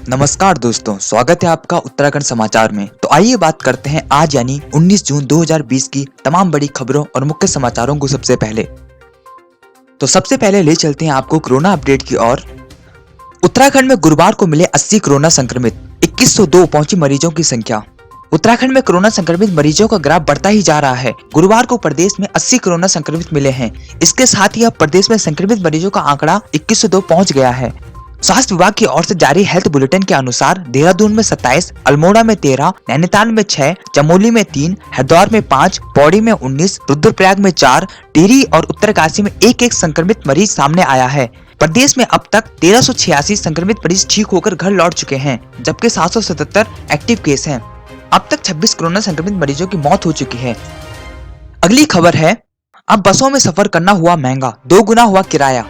नमस्कार दोस्तों, स्वागत है आपका उत्तराखंड समाचार में। तो आइए बात करते हैं आज यानी 19 जून 2020 की तमाम बड़ी खबरों और मुख्य समाचारों को। सबसे पहले ले चलते हैं आपको कोरोना अपडेट की ओर। उत्तराखंड में गुरुवार को मिले 80 कोरोना संक्रमित, 2102 पहुंची मरीजों की संख्या। उत्तराखंड में कोरोना संक्रमित मरीजों का ग्राफ बढ़ता ही जा रहा है। गुरुवार को प्रदेश में 80 कोरोना संक्रमित मिले हैं। इसके साथ ही अब प्रदेश में संक्रमित मरीजों का आंकड़ा 2102 पहुंच गया है। स्वास्थ्य विभाग की ओर से जारी हेल्थ बुलेटिन के अनुसार देहरादून में 27, अल्मोड़ा में 13, नैनीताल में 6, चमोली में 3, हरिद्वार में 5, पौड़ी में 19, रुद्रप्रयाग में 4, टिहरी और उत्तरकाशी में एक संक्रमित मरीज सामने आया है। प्रदेश में अब तक 1386 संक्रमित मरीज ठीक होकर घर लौट चुके हैं, जबकि 777 एक्टिव केस हैं। अब तक 26 कोरोना संक्रमित मरीजों की मौत हो चुकी है। अगली खबर है, अब बसों में सफर करना हुआ महंगा, 2 गुना हुआ किराया।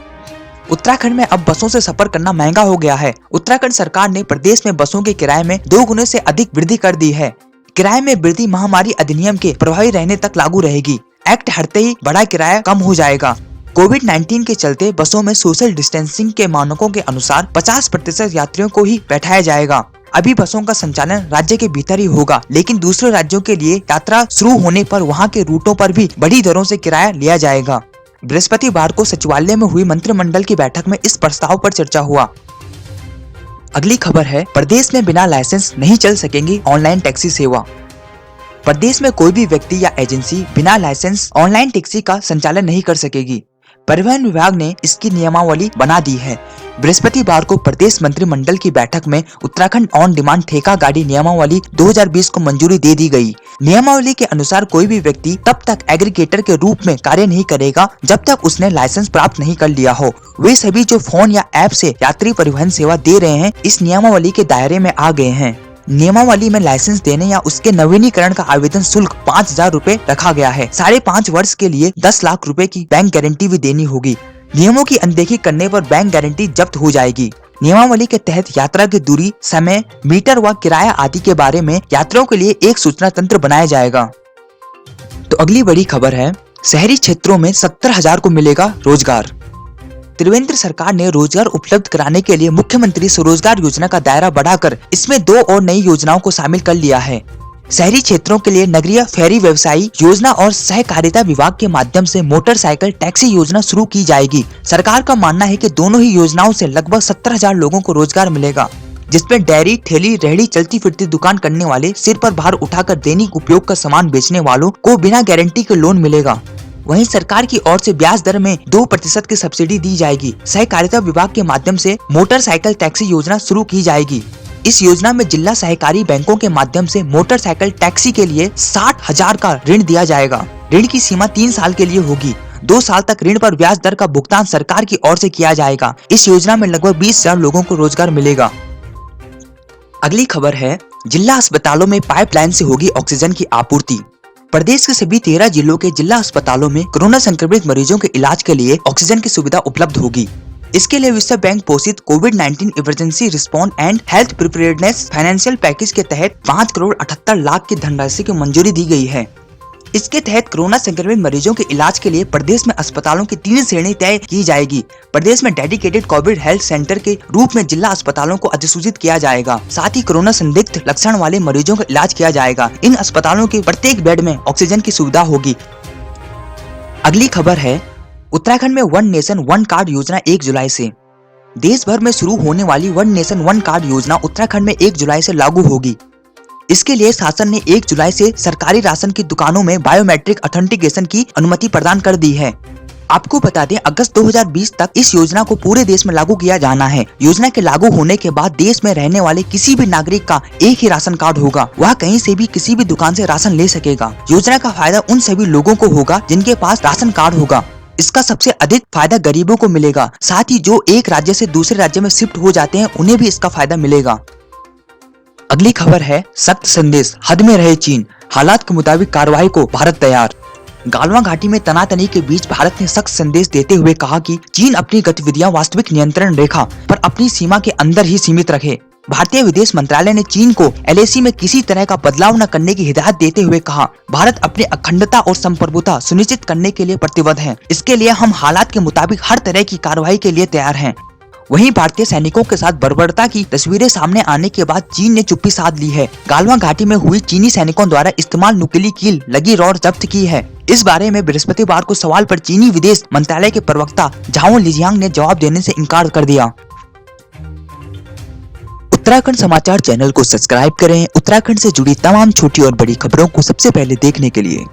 उत्तराखंड में अब बसों से सफर करना महंगा हो गया है। उत्तराखंड सरकार ने प्रदेश में बसों के किराए में 2 गुने से अधिक वृद्धि कर दी है। किराए में वृद्धि महामारी अधिनियम के प्रभावी रहने तक लागू रहेगी। एक्ट हटते ही बड़ा किराया कम हो जाएगा। कोविड-19 के चलते बसों में सोशल डिस्टेंसिंग के मानकों के अनुसार 50% यात्रियों को ही बैठाया जाएगा। अभी बसों का संचालन राज्य के भीतर ही होगा, लेकिन दूसरे राज्यों के लिए यात्रा शुरू होने पर वहां के रूटों पर भी बड़ी दरों से किराया लिया जाएगा। बृहस्पतिवार को सचिवालय में हुई मंत्रिमंडल की बैठक में इस प्रस्ताव पर चर्चा हुआ। अगली खबर है, प्रदेश में बिना लाइसेंस नहीं चल सकेंगी ऑनलाइन टैक्सी सेवा। प्रदेश में कोई भी व्यक्ति या एजेंसी बिना लाइसेंस ऑनलाइन टैक्सी का संचालन नहीं कर सकेगी। परिवहन विभाग ने इसकी नियमावली बना दी है। बृहस्पतिवार को प्रदेश मंत्रिमंडल की बैठक में उत्तराखंड ऑन डिमांड ठेका गाड़ी नियमावली 2020 को मंजूरी दे दी गई। नियमावली के अनुसार कोई भी व्यक्ति तब तक एग्रीगेटर के रूप में कार्य नहीं करेगा जब तक उसने लाइसेंस प्राप्त नहीं कर लिया हो। वे सभी जो फोन या ऐप से यात्री परिवहन सेवा दे रहे हैं, इस नियमावली के दायरे में आ गए हैं। नियमावली में लाइसेंस देने या उसके नवीनीकरण का आवेदन शुल्क 5000 रूपए रखा गया है। 5.5 वर्ष के लिए 10 लाख रुपए की बैंक गारंटी भी देनी होगी। नियमों की अनदेखी करने पर बैंक गारंटी जब्त हो जाएगी। नियमावली के तहत यात्रा की दूरी, समय, मीटर व किराया आदि के बारे में यात्रियों के लिए एक सूचना तंत्र बनाया जाएगा। तो अगली बड़ी खबर है, शहरी क्षेत्रों में 70,000 को मिलेगा रोजगार। त्रिवेंद्र सरकार ने रोजगार उपलब्ध कराने के लिए मुख्यमंत्री स्वरोजगार योजना का दायरा बढ़ाकर इसमें 2 और नई योजनाओं को शामिल कर लिया है। शहरी क्षेत्रों के लिए नगरीय फेरी व्यवसायी योजना और सहकारिता विभाग के माध्यम से मोटरसाइकिल टैक्सी योजना शुरू की जाएगी। सरकार का मानना है कि दोनों ही योजनाओं से लगभग 70,000 लोगों को रोजगार मिलेगा, जिसमें डेयरी, ठेली, रेहड़ी, चलती फिरती दुकान करने वाले, सिर पर भार उठाकर दैनिक उपयोग का सामान बेचने वालों को बिना गारंटी के लोन मिलेगा। वहीं सरकार की ओर से ब्याज दर में 2% की सब्सिडी दी जाएगी। सहकारिता विभाग के माध्यम से मोटरसाइकिल टैक्सी योजना शुरू की जाएगी। इस योजना में जिला सहकारी बैंकों के माध्यम से मोटरसाइकिल टैक्सी के लिए 60,000 का ऋण दिया जाएगा। ऋण की सीमा 3 साल के लिए होगी। 2 साल तक ऋण पर ब्याज दर का भुगतान सरकार की ओर से किया जाएगा। इस योजना में लगभग 20,000 लोगों को रोजगार मिलेगा। अगली खबर है, जिला अस्पतालों में पाइपलाइन से होगी ऑक्सीजन की आपूर्ति। प्रदेश के सभी 13 जिलों के जिला अस्पतालों में कोरोना संक्रमित मरीजों के इलाज के लिए ऑक्सीजन की सुविधा उपलब्ध होगी। इसके लिए विश्व बैंक पोषित कोविड-19 emergency response and health preparedness financial package के तहत 5 करोड़ 78 लाख की धनराशि की मंजूरी दी गई है। इसके तहत कोरोना संक्रमित मरीजों के इलाज के लिए प्रदेश में अस्पतालों की 3 श्रेणी तय की जाएगी। प्रदेश में डेडिकेटेड कोविड हेल्थ सेंटर के रूप में जिला अस्पतालों को अधिसूचित किया जाएगा। साथ ही कोरोना संदिग्ध लक्षण वाले मरीजों का इलाज किया जाएगा। इन अस्पतालों के प्रत्येक बेड में ऑक्सीजन की सुविधा होगी। अगली खबर है, उत्तराखंड में वन नेशन वन कार्ड योजना 1 जुलाई से। देश भर में शुरू होने वाली वन नेशन वन कार्ड योजना उत्तराखंड में 1 जुलाई से लागू होगी। इसके लिए शासन ने 1 जुलाई से सरकारी राशन की दुकानों में बायोमेट्रिक ऑथेंटिकेशन की अनुमति प्रदान कर दी है। आपको बता दें, अगस्त 2020 तक इस योजना को पूरे देश में लागू किया जाना है। योजना के लागू होने के बाद देश में रहने वाले किसी भी नागरिक का एक ही राशन कार्ड होगा। वह कहीं से भी किसी भी दुकान से राशन ले सकेगा। योजना का फायदा उन सभी लोगों को होगा जिनके पास राशन कार्ड होगा। इसका सबसे अधिक फायदा गरीबों को मिलेगा। साथ ही जो एक राज्य से दूसरे राज्य में शिफ्ट हो जाते हैं, उन्हें भी इसका फायदा मिलेगा। अगली खबर है, सख्त संदेश, हद में रहे चीन, हालात के मुताबिक कार्रवाई को भारत तैयार। गालवा घाटी में तनातनी के बीच भारत ने सख्त संदेश देते हुए कहा कि चीन अपनी गतिविधियां वास्तविक नियंत्रण रेखा पर अपनी सीमा के अंदर ही सीमित रखे। भारतीय विदेश मंत्रालय ने चीन को एलएसी में किसी तरह का बदलाव न करने की हिदायत देते हुए कहा, भारत अपनी अखंडता और संप्रभुता सुनिश्चित करने के लिए प्रतिबद्ध है। इसके लिए हम हालात के मुताबिक हर तरह की कार्रवाई के लिए तैयार हैं। वहीं भारतीय सैनिकों के साथ बर्बरता की तस्वीरें सामने आने के बाद चीन ने चुप्पी साध ली है। गालवान घाटी में हुई चीनी सैनिकों द्वारा इस्तेमाल नुकीली कील लगी रॉड जब्त की है। इस बारे में बृहस्पतिवार को सवाल पर चीनी विदेश मंत्रालय के प्रवक्ता झाओ लिजियांग ने जवाब देने से इनकार कर दिया। उत्तराखंड समाचार चैनल को सब्सक्राइब करें उत्तराखंड से जुड़ी तमाम छोटी और बड़ी खबरों को सबसे पहले देखने के लिए।